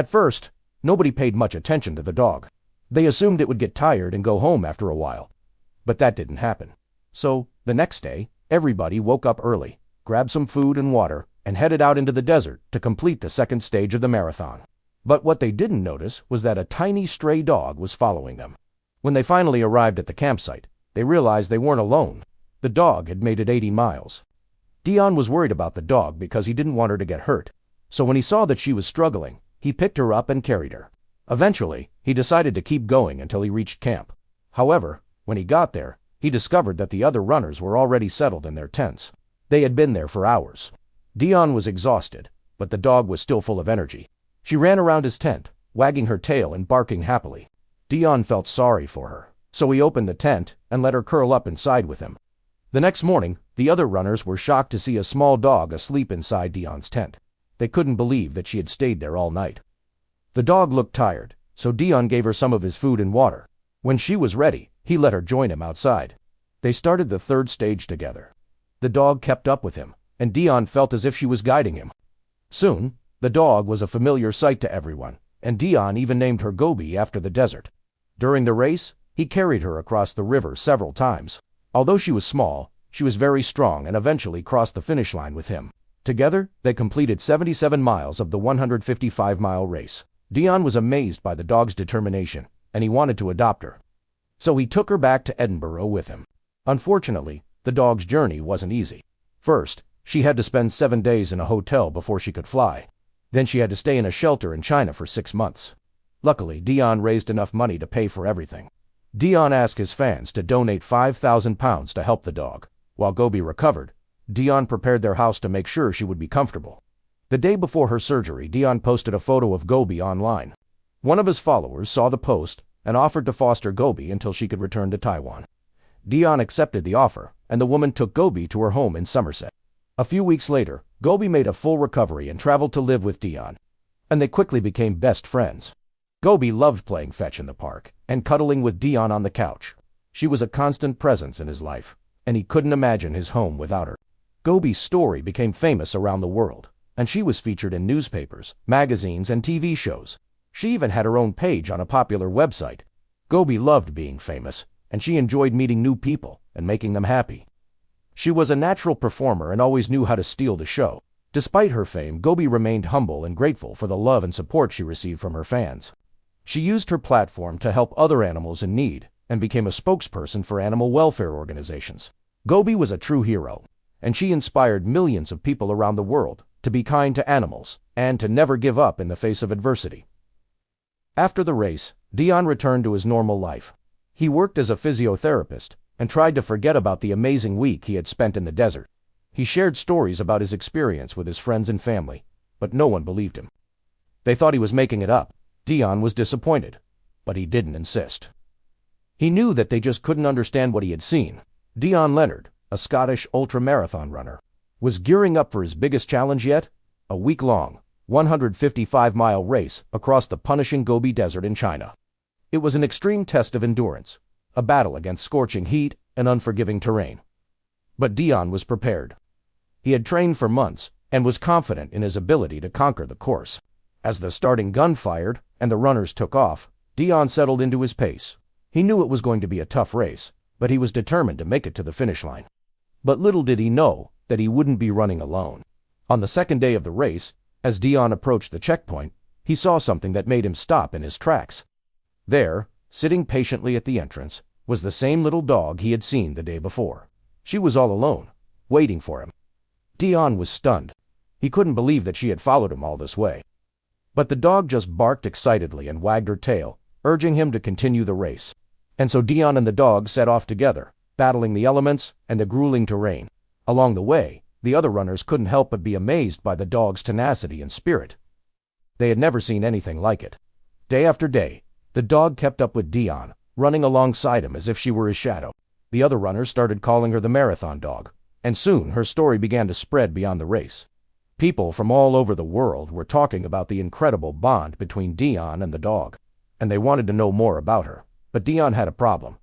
At first, nobody paid much attention to the dog. They assumed it would get tired and go home after a while. But that didn't happen. So, the next day, everybody woke up early, grabbed some food and water, and headed out into the desert to complete the second stage of the marathon. But what they didn't notice was that a tiny stray dog was following them. When they finally arrived at the campsite, they realized they weren't alone. The dog had made it 80 miles. Dion was worried about the dog because he didn't want her to get hurt. So when he saw that she was struggling, he picked her up and carried her. Eventually, he decided to keep going until he reached camp. However, when he got there, he discovered that the other runners were already settled in their tents. They had been there for hours. Dion was exhausted, but the dog was still full of energy. She ran around his tent, wagging her tail and barking happily. Dion felt sorry for her, so he opened the tent and let her curl up inside with him. The next morning, the other runners were shocked to see a small dog asleep inside Dion's tent. They couldn't believe that she had stayed there all night. The dog looked tired, so Dion gave her some of his food and water. When she was ready, he let her join him outside. They started the third stage together. The dog kept up with him, and Dion felt as if she was guiding him. Soon, the dog was a familiar sight to everyone, and Dion even named her Gobi after the desert. During the race, he carried her across the river several times. Although she was small, she was very strong and eventually crossed the finish line with him. Together, they completed 77 miles of the 155-mile race. Dion was amazed by the dog's determination, and he wanted to adopt her. So he took her back to Edinburgh with him. Unfortunately, the dog's journey wasn't easy. First, she had to spend 7 days in a hotel before she could fly. Then she had to stay in a shelter in China for 6 months. Luckily, Dion raised enough money to pay for everything. Dion asked his fans to donate £5,000 to help the dog. While Gobi recovered, Dion prepared their house to make sure she would be comfortable. The day before her surgery, Dion posted a photo of Gobi online. One of his followers saw the post and offered to foster Gobi until she could return to Taiwan. Dion accepted the offer, and the woman took Gobi to her home in Somerset. A few weeks later, Gobi made a full recovery and traveled to live with Dion, and they quickly became best friends. Gobi loved playing fetch in the park and cuddling with Dion on the couch. She was a constant presence in his life, and he couldn't imagine his home without her. Gobi's story became famous around the world, and she was featured in newspapers, magazines, and TV shows. She even had her own page on a popular website. Gobi loved being famous, and she enjoyed meeting new people and making them happy. She was a natural performer and always knew how to steal the show. Despite her fame, Gobi remained humble and grateful for the love and support she received from her fans. She used her platform to help other animals in need and became a spokesperson for animal welfare organizations. Gobi was a true hero, and she inspired millions of people around the world to be kind to animals and to never give up in the face of adversity. After the race, Dion returned to his normal life. He worked as a physiotherapist and tried to forget about the amazing week he had spent in the desert. He shared stories about his experience with his friends and family, but no one believed him. They thought he was making it up. Dion was disappointed, but he didn't insist. He knew that they just couldn't understand what he had seen. Dion Leonard, a Scottish ultramarathon runner, was gearing up for his biggest challenge yet, a week-long, 155-mile race across the punishing Gobi Desert in China. It was an extreme test of endurance, a battle against scorching heat and unforgiving terrain. But Dion was prepared. He had trained for months and was confident in his ability to conquer the course. As the starting gun fired and the runners took off, Dion settled into his pace. He knew it was going to be a tough race, but he was determined to make it to the finish line. But little did he know that he wouldn't be running alone. On the second day of the race, as Dion approached the checkpoint, he saw something that made him stop in his tracks. There, sitting patiently at the entrance, was the same little dog he had seen the day before. She was all alone, waiting for him. Dion was stunned. He couldn't believe that she had followed him all this way. But the dog just barked excitedly and wagged her tail, urging him to continue the race. And so Dion and the dog set off together, battling the elements and the grueling terrain. Along the way, the other runners couldn't help but be amazed by the dog's tenacity and spirit. They had never seen anything like it. Day after day, the dog kept up with Dion, running alongside him as if she were his shadow. The other runners started calling her the marathon dog, and soon her story began to spread beyond the race. People from all over the world were talking about the incredible bond between Dion and the dog, and they wanted to know more about her. But Dion had a problem.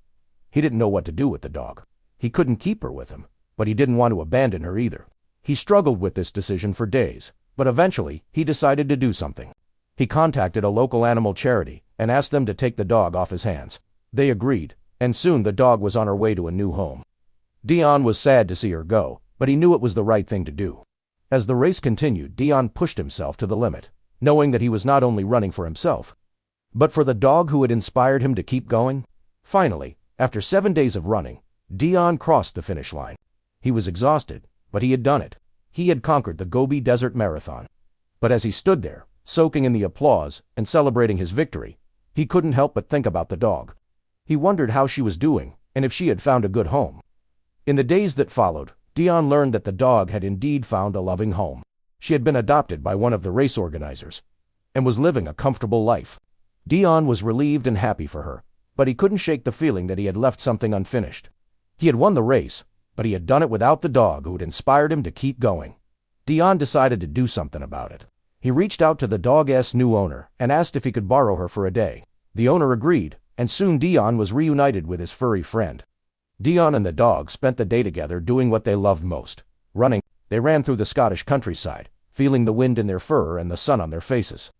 He didn't know what to do with the dog. He couldn't keep her with him, but he didn't want to abandon her either. He struggled with this decision for days, but eventually he decided to do something. He contacted a local animal charity and asked them to take the dog off his hands. They agreed, and soon the dog was on her way to a new home. Dion was sad to see her go, but he knew it was the right thing to do. As the race continued, Dion pushed himself to the limit, knowing that he was not only running for himself, but for the dog who had inspired him to keep going. Finally, after 7 days of running, Dion crossed the finish line. He was exhausted, but he had done it. He had conquered the Gobi Desert Marathon. But as he stood there, soaking in the applause and celebrating his victory, he couldn't help but think about the dog. He wondered how she was doing and if she had found a good home. In the days that followed, Dion learned that the dog had indeed found a loving home. She had been adopted by one of the race organizers and was living a comfortable life. Dion was relieved and happy for her, but he couldn't shake the feeling that he had left something unfinished. He had won the race, but he had done it without the dog who had inspired him to keep going. Dion decided to do something about it. He reached out to the dog's new owner and asked if he could borrow her for a day. The owner agreed, and soon Dion was reunited with his furry friend. Dion and the dog spent the day together doing what they loved most, running. They ran through the Scottish countryside, feeling the wind in their fur and the sun on their faces.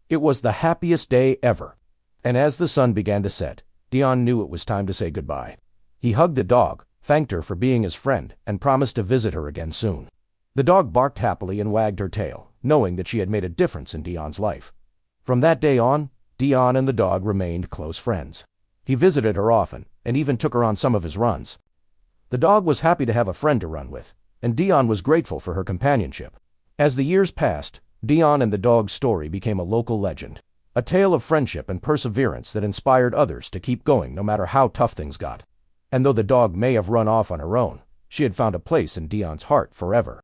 It was the happiest day ever. And as the sun began to set, Dion knew it was time to say goodbye. He hugged the dog, thanked her for being his friend, and promised to visit her again soon. The dog barked happily and wagged her tail, knowing that she had made a difference in Dion's life. From that day on, Dion and the dog remained close friends. He visited her often, and even took her on some of his runs. The dog was happy to have a friend to run with, and Dion was grateful for her companionship. As the years passed, Dion and the dog's story became a local legend, a tale of friendship and perseverance that inspired others to keep going no matter how tough things got. And though the dog may have run off on her own, she had found a place in Dion's heart forever.